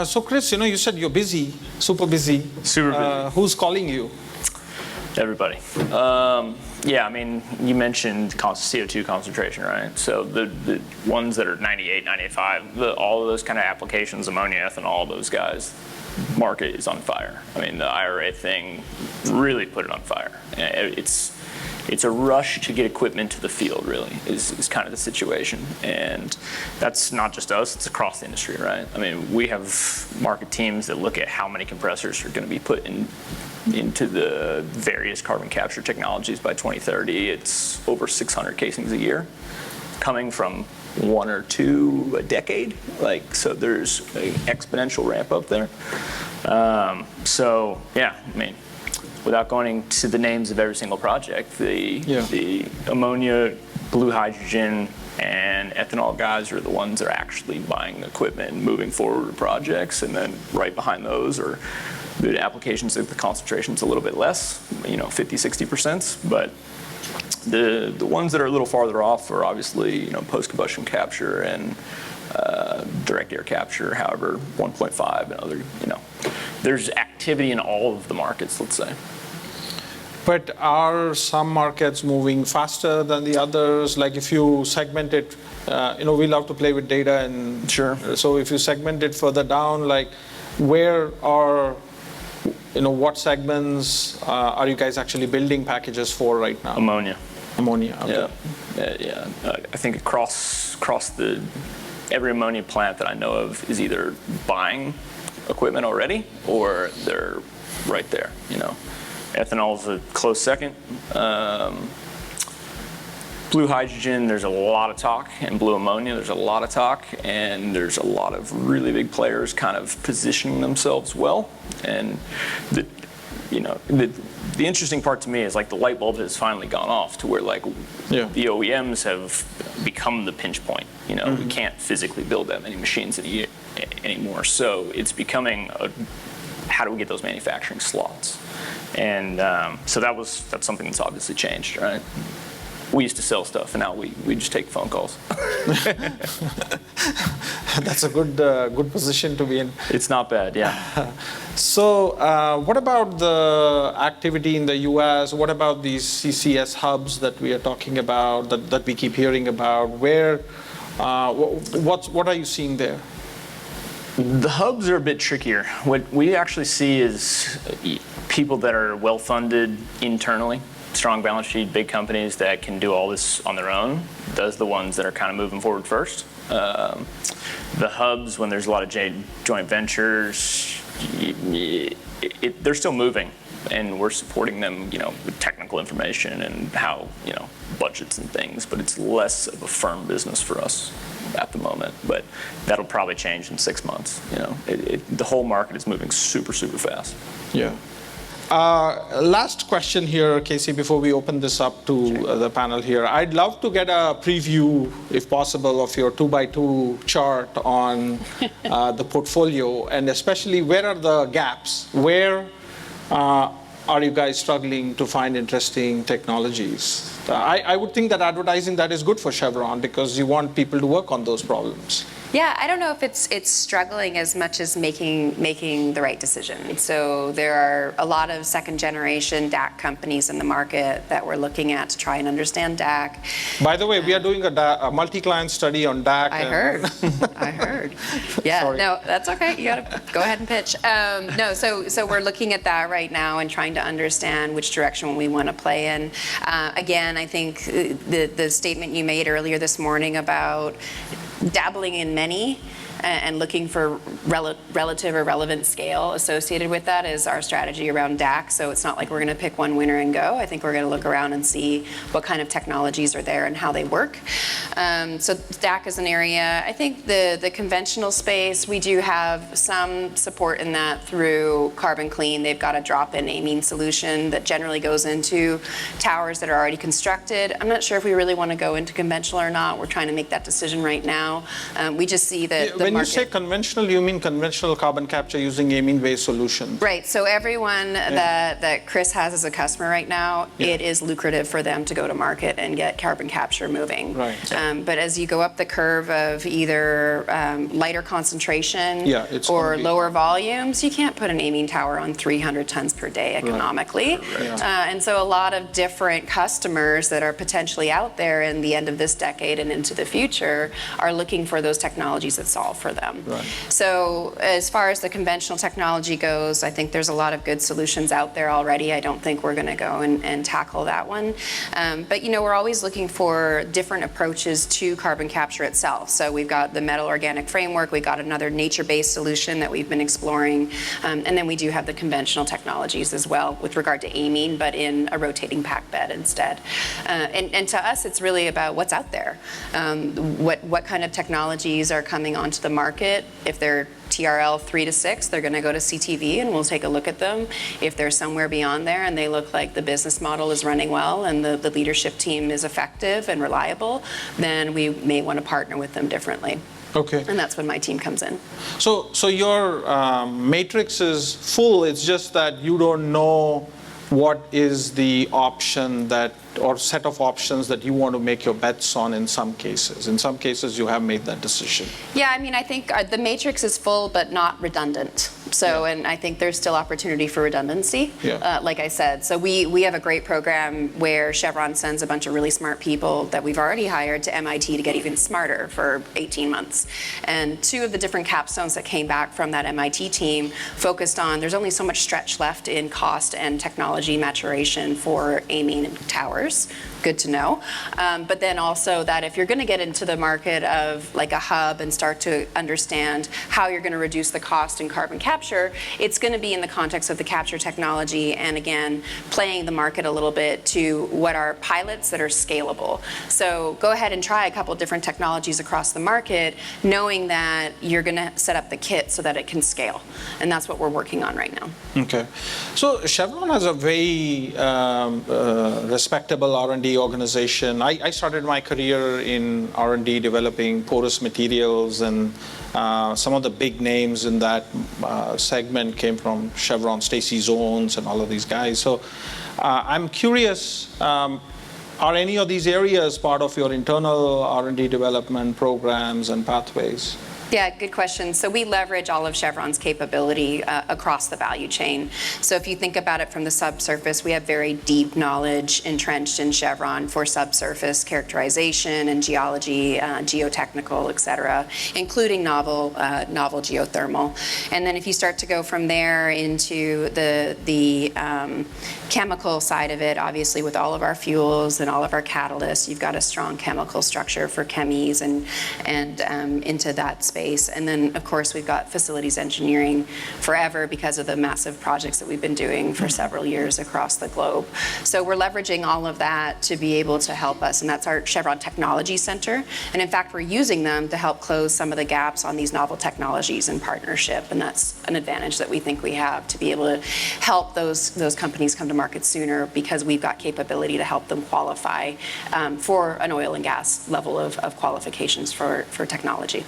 So Chris, you said you're busy, super busy. Super busy. Who's calling you? Everybody. Yeah, I mean, you mentioned CO2 concentration, right? So the ones that are 98, 95, all of those kind of applications, ammonia, ethanol, those guys, market is on fire. I mean, the IRA thing really put it on fire. It's a rush to get equipment to the field, really, is kind of the situation. And that's not just us, it's across the industry, right? I mean, we have market teams that look at how many compressors are going to be put into the various carbon capture technologies by 2030. It's over 600 casings a year, coming from 1 or 2 a decade. So there's an exponential ramp up there. So yeah, I mean, without going to the names of every single project, the ammonia, blue hydrogen, and ethanol guys are the ones that are actually buying the equipment and moving forward with projects. And then right behind those are the applications that the concentration's a little bit less, 50, 60%. But the ones that are a little farther off are obviously, post-combustion capture and direct air capture, however, 1.5 and other, there's activity in all of the markets, let's say. But are some markets moving faster than the others? Like if you segment it, we love to play with data, and sure. So if you segment it further down, like where are, what segments are you guys actually building packages for right now? Ammonia. Ammonia, okay. Yeah. I think across every ammonia plant that I know of is either buying equipment already or they're right there, Ethanol is a close second. Blue hydrogen, there's a lot of talk, and blue ammonia, there's a lot of talk, and there's a lot of really big players kind of positioning themselves well. And the interesting part to me is the light bulb has finally gone off to where the OEMs have become the pinch point. We can't physically build that many machines in a year anymore. So it's becoming how do we get those manufacturing slots? And so that's something that's obviously changed, right? We used to sell stuff, and now we just take phone calls. That's a good position to be in. It's not bad, yeah. So what about the activity in the U.S.? What about these CCS hubs that we are talking about, that we keep hearing about? Where, what are you seeing there? The hubs are a bit trickier. What we actually see is people that are well-funded internally, strong balance sheet, big companies that can do all this on their own. Those are the ones that are kind of moving forward first. The hubs, when there's a lot of joint ventures, they're still moving, and we're supporting them, with technical information and how, budgets and things. But it's less of a firm business for us at the moment. But that'll probably change in 6 months. The whole market is moving super, super fast. Yeah. Last question here, KC, before we open this up to the panel here. I'd love to get a preview, if possible, of your 2x2 chart on the portfolio, and especially where are the gaps? Where are you guys struggling to find interesting technologies? I would think that advertising that is good for Chevron because you want people to work on those problems. Yeah, I don't know if it's struggling as much as making the right decision. So there are a lot of second-generation DAC companies in the market that we're looking at to try and understand DAC. By the way, we are doing a multi-client study on DAC. I heard. Yeah, sorry. No, that's okay. You got to go ahead and pitch. So we're looking at that right now and trying to understand which direction we want to play in. Again, I think the statement you made earlier this morning about dabbling in many and looking for relative or relevant scale associated with that is our strategy around DAC. So it's not like we're going to pick one winner and go. I think we're going to look around and see what kind of technologies are there and how they work. So DAC is an area. I think the conventional space, we do have some support in that through Carbon Clean. They've got a drop-in amine solution that generally goes into towers that are already constructed. I'm not sure if we really want to go into conventional or not. We're trying to make that decision right now. We just see that the When you market. say conventional, you mean conventional carbon capture using amine-based solutions? Right, so everyone that Chris has as a customer right now, it is lucrative for them to go to market and get carbon capture moving. Right. But as you go up the curve of either lighter concentration it's or gonna be- lower volumes, you can't put an amine tower on 300 tons per day economically. And so a lot of different customers that are potentially out there in the end of this decade and into the future are looking for those technologies that solve for them. Right. So as far as the conventional technology goes, I think there's a lot of good solutions out there already. I don't think we're going to go and tackle that one. But we're always looking for different approaches to carbon capture itself. So we've got the metal organic framework, we've got another nature-based solution that we've been exploring, and then we do have the conventional technologies as well with regard to amine, but in a rotating pack bed instead. And to us, it's really about what's out there. What kind of technologies are coming onto the market. If they're TRL 3 to 6, they're going to go to CTV and we'll take a look at them. If they're somewhere beyond there and they look like the business model is running well and the leadership team is effective and reliable, then we may want to partner with them differently. Okay. And that's when my team comes in. So your matrix is full, it's just that you don't know what is the option that, or set of options that you want to make your bets on in some cases. In some cases, you have made that decision. Yeah, I mean, I think the matrix is full but not redundant. So, and I think there's still opportunity for redundancy, like I said. So we have a great program where Chevron sends a bunch of really smart people that we've already hired to MIT to get even smarter for 18 months. And 2 of the different capstones that came back from that MIT team focused on, there's only so much stretch left in cost and technology maturation for amine towers. Good to know. But then also that if you're going to get into the market of like a hub and start to understand how you're going to reduce the cost in carbon capture, it's going to be in the context of the capture technology and again, playing the market a little bit to what are pilots that are scalable. So go ahead and try a couple different technologies across the market, knowing that you're going to set up the kit so that it can scale. And that's what we're working on right now. Okay. So Chevron has a very respectable R&D organization. I started my career in R&D developing porous materials, and some of the big names in that segment came from Chevron, Stacy Zones, and all of these guys. So I'm curious, are any of these areas part of your internal R&D development programs and pathways? Yeah, good question. So we leverage all of Chevron's capability across the value chain. So if you think about it from the subsurface, we have very deep knowledge entrenched in Chevron for subsurface characterization and geology, geotechnical, et cetera, including novel geothermal. And then if you start to go from there into the chemical side of it, obviously with all of our fuels and all of our catalysts, you've got a strong chemical structure for chemies and into that space. And then, of course, we've got facilities engineering forever because of the massive projects that we've been doing for several years across the globe. So we're leveraging all of that to be able to help us, and that's our Chevron Technology Center. And in fact, we're using them to help close some of the gaps on these novel technologies in partnership, and that's an advantage that we think we have to be able to help those companies come to market sooner because we've got capability to help them qualify for an oil and gas level of qualifications for technology.